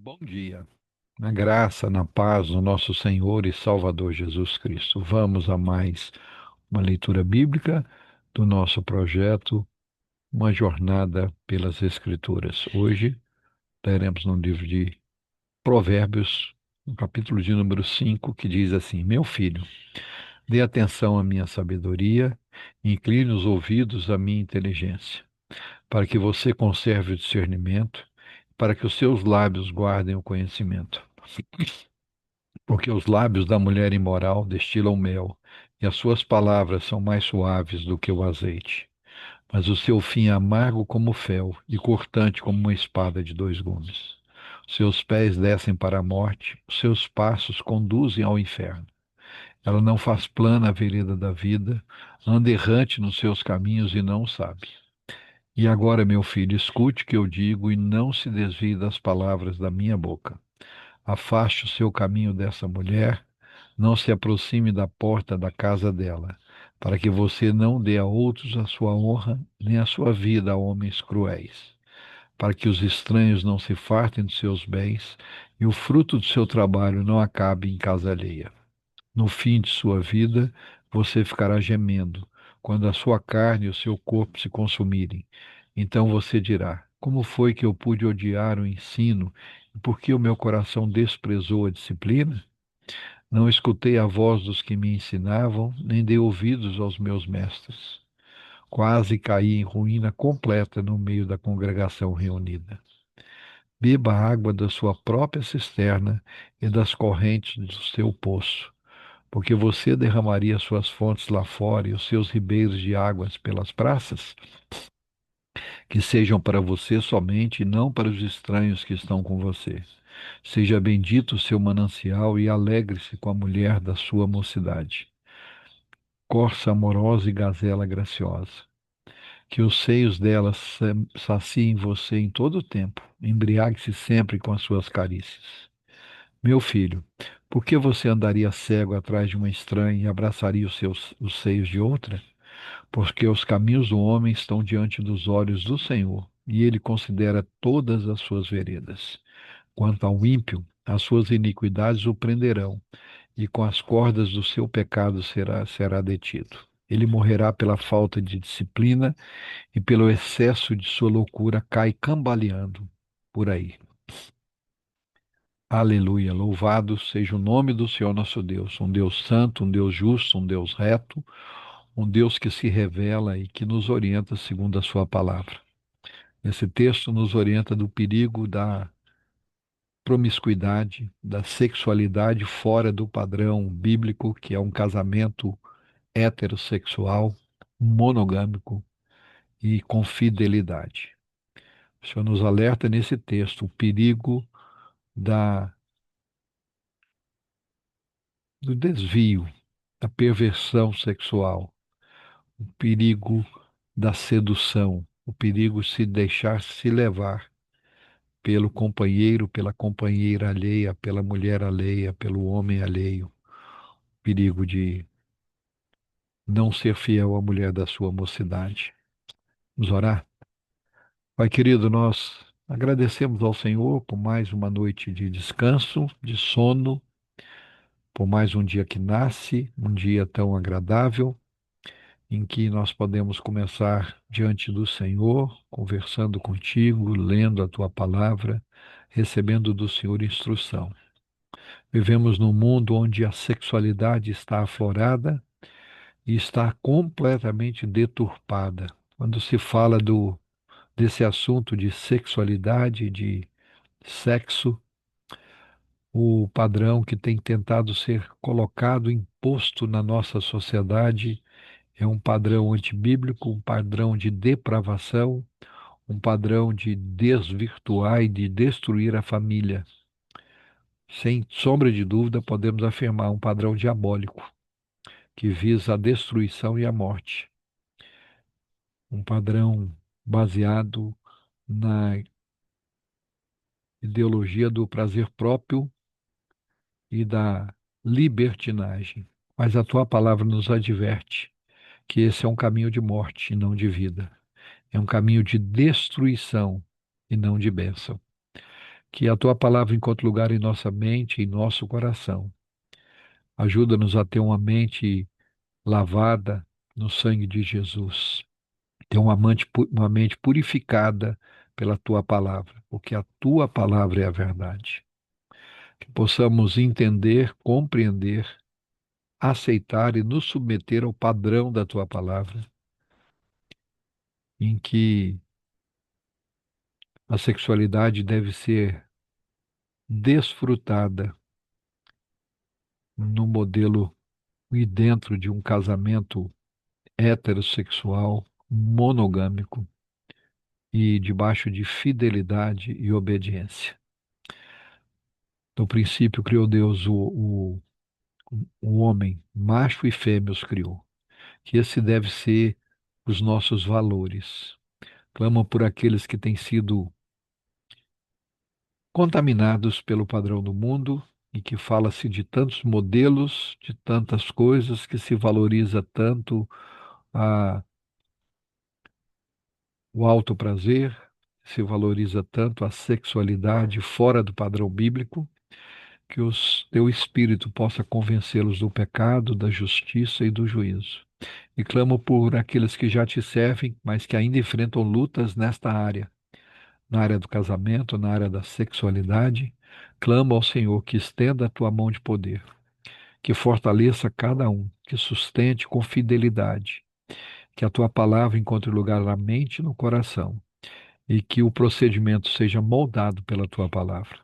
Bom dia. Na graça, na paz do nosso Senhor e Salvador Jesus Cristo. Vamos a mais uma leitura bíblica do nosso projeto, uma jornada pelas Escrituras. Hoje leremos no livro de Provérbios, no capítulo de número 5, que diz assim: Meu filho, dê atenção à minha sabedoria, e incline os ouvidos à minha inteligência, para que você conserve o discernimento, para que os seus lábios guardem o conhecimento. Porque os lábios da mulher imoral destilam mel, e as suas palavras são mais suaves do que o azeite. Mas o seu fim é amargo como fel, e cortante como uma espada de dois gumes. Seus pés descem para a morte, os seus passos conduzem ao inferno. Ela não faz plana a vereda da vida, anda errante nos seus caminhos e não sabe. E agora, meu filho, escute o que eu digo e não se desvie das palavras da minha boca. Afaste o seu caminho dessa mulher, não se aproxime da porta da casa dela, para que você não dê a outros a sua honra, nem a sua vida a homens cruéis, para que os estranhos não se fartem dos seus bens e o fruto do seu trabalho não acabe em casa alheia. No fim de sua vida, você ficará gemendo, quando a sua carne e o seu corpo se consumirem. Então você dirá: Como foi que eu pude odiar o ensino e por que o meu coração desprezou a disciplina? Não escutei a voz dos que me ensinavam, nem dei ouvidos aos meus mestres. Quase caí em ruína completa no meio da congregação reunida. Beba a água da sua própria cisterna e das correntes do seu poço, porque você derramaria suas fontes lá fora e os seus ribeiros de águas pelas praças, que sejam para você somente e não para os estranhos que estão com você. Seja bendito o seu manancial e alegre-se com a mulher da sua mocidade, corça amorosa e gazela graciosa. Que os seios dela saciem você em todo o tempo, embriague-se sempre com as suas carícias. Meu filho, por que você andaria cego atrás de uma estranha e abraçaria os seios de outra? Porque os caminhos do homem estão diante dos olhos do Senhor, e ele considera todas as suas veredas. Quanto ao ímpio, as suas iniquidades o prenderão, e com as cordas do seu pecado será detido. Ele morrerá pela falta de disciplina e pelo excesso de sua loucura cai cambaleando por aí. Aleluia, louvado seja o nome do Senhor nosso Deus, um Deus santo, um Deus justo, um Deus reto, um Deus que se revela e que nos orienta segundo a sua palavra. Esse texto nos orienta do perigo da promiscuidade, da sexualidade fora do padrão bíblico, que é um casamento heterossexual, monogâmico e com fidelidade. O Senhor nos alerta nesse texto o perigo da, do desvio, da perversão sexual, o perigo da sedução, o perigo de se deixar se levar pelo companheiro, pela companheira alheia, pela mulher alheia, pelo homem alheio, perigo de não ser fiel à mulher da sua mocidade. Vamos orar? Pai querido, nós agradecemos ao Senhor por mais uma noite de descanso, de sono, por mais um dia que nasce, um dia tão agradável, em que nós podemos começar diante do Senhor, conversando contigo, lendo a tua palavra, recebendo do Senhor instrução. Vivemos num mundo onde a sexualidade está aflorada e está completamente deturpada. Quando se fala desse assunto de sexualidade, de sexo, o padrão que tem tentado ser colocado, imposto na nossa sociedade, é um padrão antibíblico, um padrão de depravação, um padrão de desvirtuar e de destruir a família. Sem sombra de dúvida, podemos afirmar um padrão diabólico que visa a destruição e a morte. Um padrão baseado na ideologia do prazer próprio e da libertinagem. Mas a tua palavra nos adverte que esse é um caminho de morte e não de vida. É um caminho de destruição e não de bênção. Que a tua palavra encontre lugar em nossa mente e em nosso coração. Ajuda-nos a ter uma mente lavada no sangue de Jesus. Ter uma mente purificada pela tua palavra, porque a tua palavra é a verdade. Que possamos entender, compreender, aceitar e nos submeter ao padrão da tua palavra, em que a sexualidade deve ser desfrutada no modelo e dentro de um casamento heterossexual, monogâmico e debaixo de fidelidade e obediência. No princípio criou Deus o homem, macho e fêmea os criou. Que esse deve ser os nossos valores. Clamo por aqueles que têm sido contaminados pelo padrão do mundo e que fala-se de tantos modelos, de tantas coisas, que se valoriza tanto a, o alto prazer, se valoriza tanto a sexualidade fora do padrão bíblico, que o teu Espírito possa convencê-los do pecado, da justiça e do juízo. E clamo por aqueles que já te servem, mas que ainda enfrentam lutas nesta área, na área do casamento, na área da sexualidade. Clamo ao Senhor que estenda a tua mão de poder, que fortaleça cada um, que sustente com fidelidade, que a tua palavra encontre lugar na mente e no coração, e que o procedimento seja moldado pela tua palavra.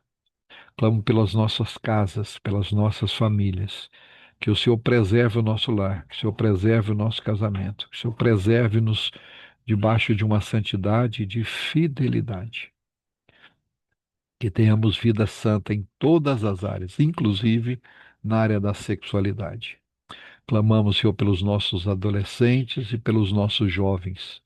Clamo pelas nossas casas, pelas nossas famílias, que o Senhor preserve o nosso lar, que o Senhor preserve o nosso casamento, que o Senhor preserve-nos debaixo de uma santidade e de fidelidade. Que tenhamos vida santa em todas as áreas, inclusive na área da sexualidade. Clamamos, Senhor, pelos nossos adolescentes e pelos nossos jovens,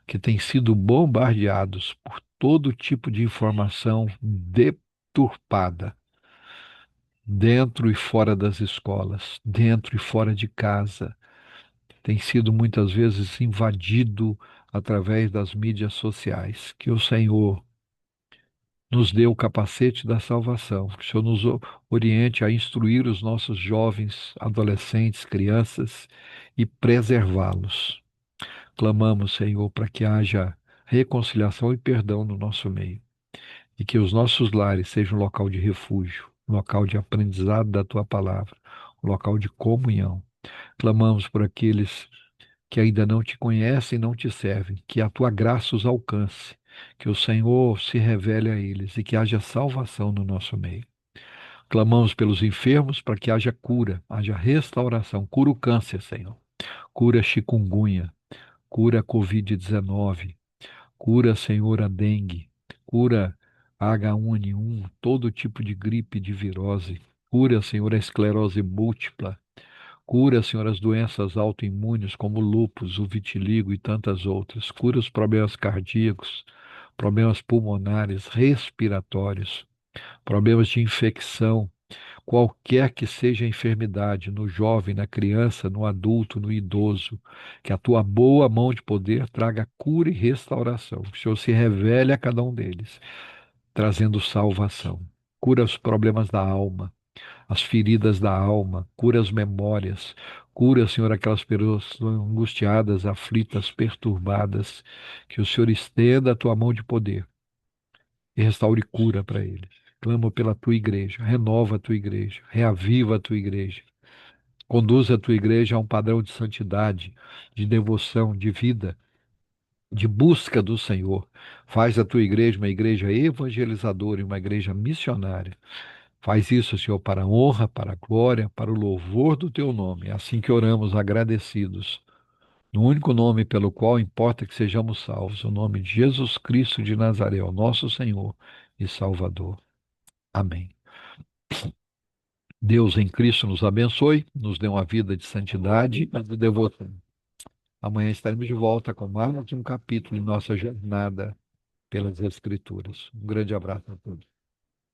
que têm sido bombardeados por todo tipo de informação deturpada, dentro e fora das escolas, dentro e fora de casa. Tem sido muitas vezes invadido através das mídias sociais. Que o Senhor nos dê o capacete da salvação, que o Senhor nos oriente a instruir os nossos jovens, adolescentes, crianças e preservá-los. Clamamos, Senhor, para que haja reconciliação e perdão no nosso meio e que os nossos lares sejam um local de refúgio, um local de aprendizado da tua palavra, um local de comunhão. Clamamos por aqueles que ainda não te conhecem e não te servem, que a tua graça os alcance, que o Senhor se revele a eles e que haja salvação no nosso meio. Clamamos pelos enfermos para que haja cura, haja restauração. Cura o câncer, Senhor. Cura a chikungunya, cura a Covid-19, cura, Senhor, a dengue, cura a H1N1, todo tipo de gripe, de virose. Cura, Senhor, a esclerose múltipla. Cura, Senhor, as doenças autoimunes como o lúpus, o vitiligo e tantas outras. Cura os problemas cardíacos, problemas pulmonares, respiratórios, problemas de infecção, qualquer que seja a enfermidade, no jovem, na criança, no adulto, no idoso. Que a tua boa mão de poder traga cura e restauração. Que o Senhor se revele a cada um deles, trazendo salvação. Cura os problemas da alma, as feridas da alma, cura as memórias, cura, Senhor, aquelas pessoas angustiadas, aflitas, perturbadas, que o Senhor estenda a tua mão de poder e restaure cura para eles. Clamo pela tua igreja, renova a tua igreja, reaviva a tua igreja, conduz a tua igreja a um padrão de santidade, de devoção, de vida, de busca do Senhor. Faz a tua igreja uma igreja evangelizadora e uma igreja missionária. Faz isso, Senhor, para a honra, para a glória, para o louvor do teu nome. É assim que oramos, agradecidos. No único nome pelo qual importa que sejamos salvos, o nome de Jesus Cristo de Nazaré, o nosso Senhor e Salvador. Amém. Deus em Cristo nos abençoe, nos dê uma vida de santidade e de devoção. Amanhã estaremos de volta com mais um capítulo em nossa jornada pelas Escrituras. Um grande abraço a todos.